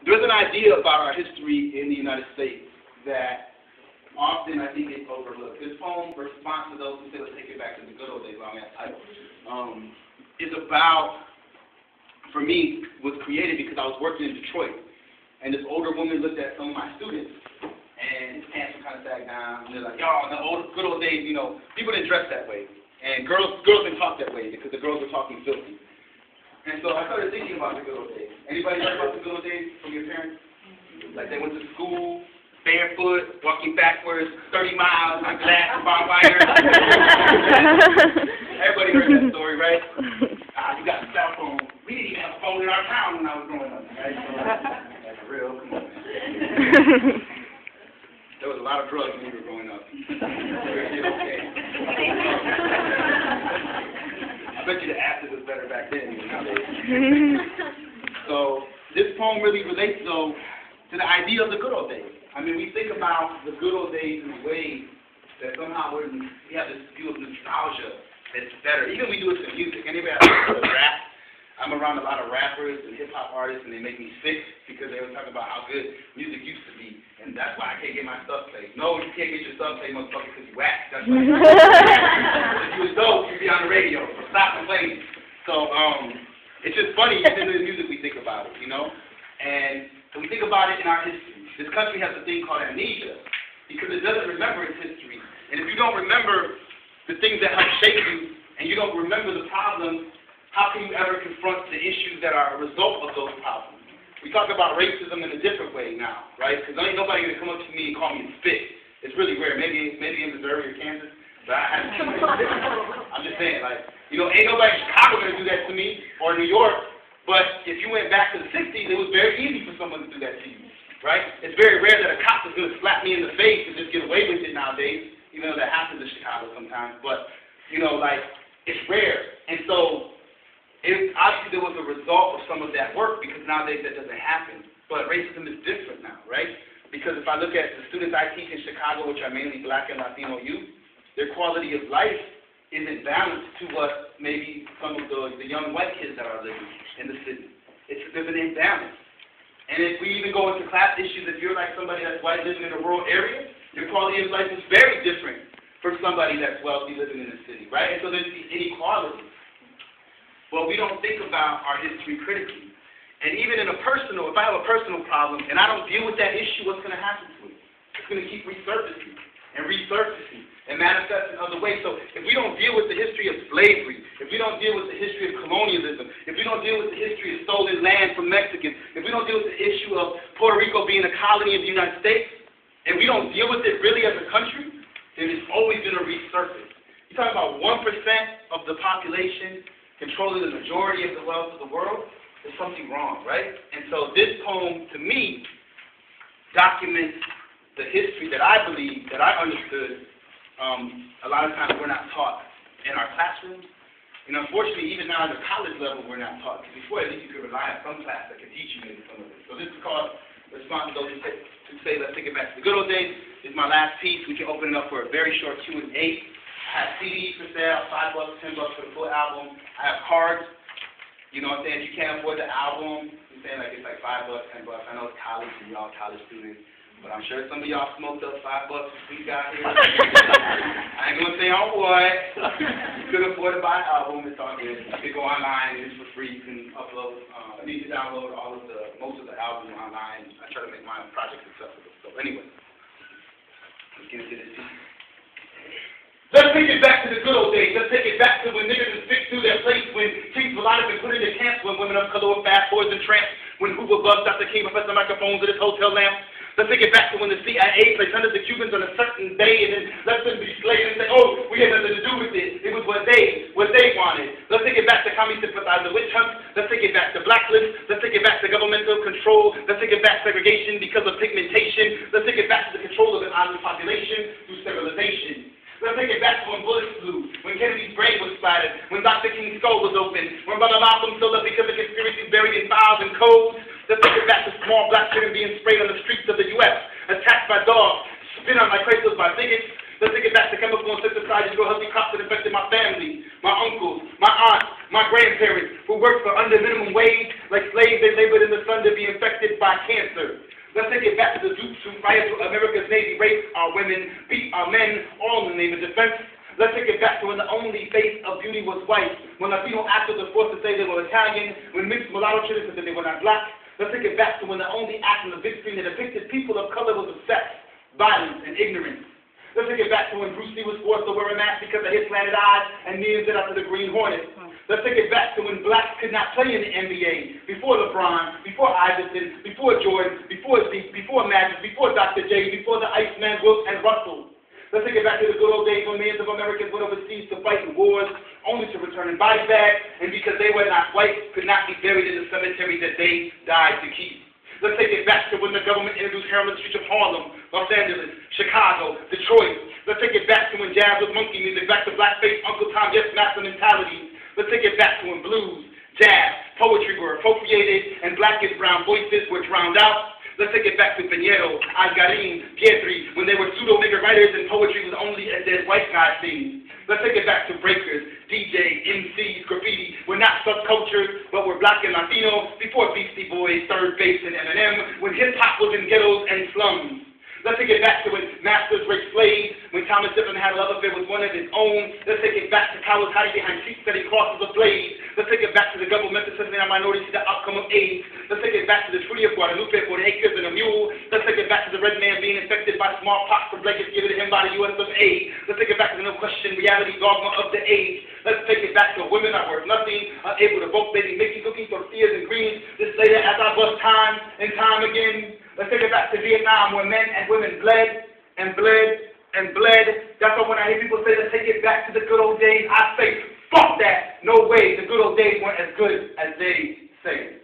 there's an idea about our history in the United States that often I think gets overlooked. This poem, response to those who say, let's take it back to the good old days, long ass title, is about, for me, was created because I was working in Detroit. And this older woman looked at some of my students, and his pants were kind of sagged down, and they're like, y'all, in the good old days, you know, people didn't dress that way. And girls didn't talk that way because the girls were talking filthy. And so I started thinking about the good old days. Anybody heard about the good old days from your parents? Like they went to school, barefoot, walking backwards, 30 miles, on glass, barbed wire. Everybody heard that story, right? You got a cell phone. We didn't even have a phone in our town when I was growing up, right? So, that's real, come on, man. There was a lot of drugs when we were growing up. Okay. I bet you the acid was better back then than nowadays. So this poem really relates, though, to the idea of the good old days. I mean, we think about the good old days in a way that somehow we have this view of nostalgia that's better. Even we do it to music. Anybody else rap? I'm around a lot of rappers and hip-hop artists, and they make me sick because they were talking about how good music used to be. And that's why I can't get my stuff played. No, you can't get your stuff played, motherfucker, because you whack. That's why. If you was dope, you'd be on the radio. So stop complaining. So, it's just funny, even in the music we think about it, you know? And we think about it in our history. This country has a thing called amnesia because it doesn't remember its history. And if you don't remember the things that help shape you, and you don't remember the problems, how can you ever confront the issues that are a result of those problems? We talk about racism in a different way now, right? Because ain't nobody going to come up to me and call me a spit. It's really rare. Maybe in Missouri or Kansas, but I haven't seen it. I'm just saying, like, you know, ain't nobody in Chicago going to do that to me or New York. But if you went back to the 60s, it was very easy for someone to do that to you, right? It's very rare that a cop is going to slap me in the face and just get away with it nowadays, even though that happens in Chicago sometimes. But, you know, like, it's rare. And so, obviously there was a result of some of that work because nowadays that doesn't happen. But racism is different now, right? Because if I look at the students I teach in Chicago, which are mainly Black and Latino youth, their quality of life isn't balanced to what maybe some of the young white kids that are living in the city. There's an imbalance. And if we even go into class issues, if you're like somebody that's white living in a rural area, your quality of life is very different from somebody that's wealthy living in the city, right? And so there's these inequalities. But we don't think about our history critically. And even in a personal, if I have a personal problem and I don't deal with that issue, what's going to happen to it? It's going to keep resurfacing and manifest in other ways. So if we don't deal with the history of slavery, if we don't deal with the history of colonialism, if we don't deal with the history of stolen land from Mexicans, if we don't deal with the issue of Puerto Rico being a colony of the United States, and we don't deal with it really as a country, then it's always going to resurface. You're talking about 1% of the population controlling the majority of the wealth of the world, there's something wrong, right? And so this poem, to me, documents the history that I believe, that I understood. A lot of times we're not taught in our classrooms. And unfortunately, even now at the college level, we're not taught. Because before, at least you could rely on some class that could teach you maybe some of it. So this is called Response to Those Who Say, Let's Take It Back to the Good Old Days. This is my last piece. We can open it up for a very short Q&A. I have CDs for sale, $5, $10 for the full album. I have cards. You know what I'm saying? If you can't afford the album, I'm saying like it's like $5, $10. I know it's college and y'all college students, but I'm sure some of y'all smoked up $5 we got here. I ain't gonna say on what. You could afford to buy an album. It's all good. You can go online. It's for free. You can upload. You can download most of the albums online. I try to make my project accessible. So anyway, let's get into this piece. Let's take it back to the good old days. Let's take it back to when niggas would stick through their place, when kings were allotted and put in their camps, when women of color were fast boys and tramps, when Hoover buzzed Dr. King professor microphones at his hotel lamps. Let's take it back to when the CIA placed hundreds of Cubans on a certain day and then let them be slaves and say, oh, we had nothing to do with it. It was what they wanted. Let's take it back to communist sympathizer witch hunts. Let's take it back to blacklists. Let's take it back to governmental control. Let's take it back to segregation because of pigmentation. Let's take it back to the control of an island population through sterilization. Let's take it back to when bullets flew, when Kennedy's brain was splattered, when Dr. King's skull was open, when Brother Malcolm stood up because of conspiracies buried in files and codes. Let's take it back to small black children being sprayed on the streets of the U.S., attacked by dogs, spit on like cradles by bigots. Let's take it back to chemical insecticides to grow healthy crops that affected my family, my uncles, my aunts, my grandparents, who worked for under minimum wage, like slaves. They labored in the sun to be infected by cancer. Let's take it back to the Dukes who fired to America's Navy, raped our women, beat our men, all in the name of defense. Let's take it back to when the only face of beauty was white, when Latino actors were forced to say they were Italian, when mixed mulatto children said they were not black. Let's take it back to when the only act on the big screen that depicted people of color was of sex, violence, and ignorance. Let's take it back to when Bruce Lee was forced to wear a mask because of his slanted eyes and named it after the Green Hornet. Let's take it back to when blacks could not play in the NBA, before LeBron, before Iverson, before Jordan, before Zeke, before Magic, before Dr. J, before the Iceman, Wilt, and Russell. Let's take it back to the good old days when millions of Americans went overseas to fight in wars, only to return in body bags, and because they were not white, could not be buried in the cemetery that they died to keep. Let's take it back to when the government introduced heroin in the streets of Harlem, Los Angeles, Chicago, Detroit. Let's take it back to when jazz was monkey music, back to blackface, Uncle Tom, yes, master mentality. Let's take it back to when blues, jazz, poetry were appropriated, and black and brown voices were drowned out. Let's take it back to Pinheiro, Algarin, Pietri, when they were pseudo-nigger writers and poetry was only a dead white guy thing. Let's take it back to breakers, DJ, MCs, graffiti. We're not subcultures, but we're black and Latino, before Beastie Boys, Third Base, and Eminem, when hip-hop was in ghettos and slums. Let's take it back to when masters raped slaves, when Thomas Jefferson had a love affair with one of his own. Let's take it back to cowards hiding behind sheep setting crosses of blades. Let's take it back to the government assessing our minorities to the outcome of AIDS. Let's take it back to the Treaty of Guadalupe for the acres and a mule. Let's take it back to the red man being infected by smallpox from blankets given to him by the U.S. of A. Let's take it back to the no question reality dogma of the age. Let's take it back to women are worth nothing, unable to vote, baby making cookies, tortillas, and greens. This later as I bust time and time again. Let's take it back to Vietnam where men and women bled and bled and bled. That's why when I hear people say, let's take it back to the good old days, I say, fuck that. No way. The good old days weren't as good as they say.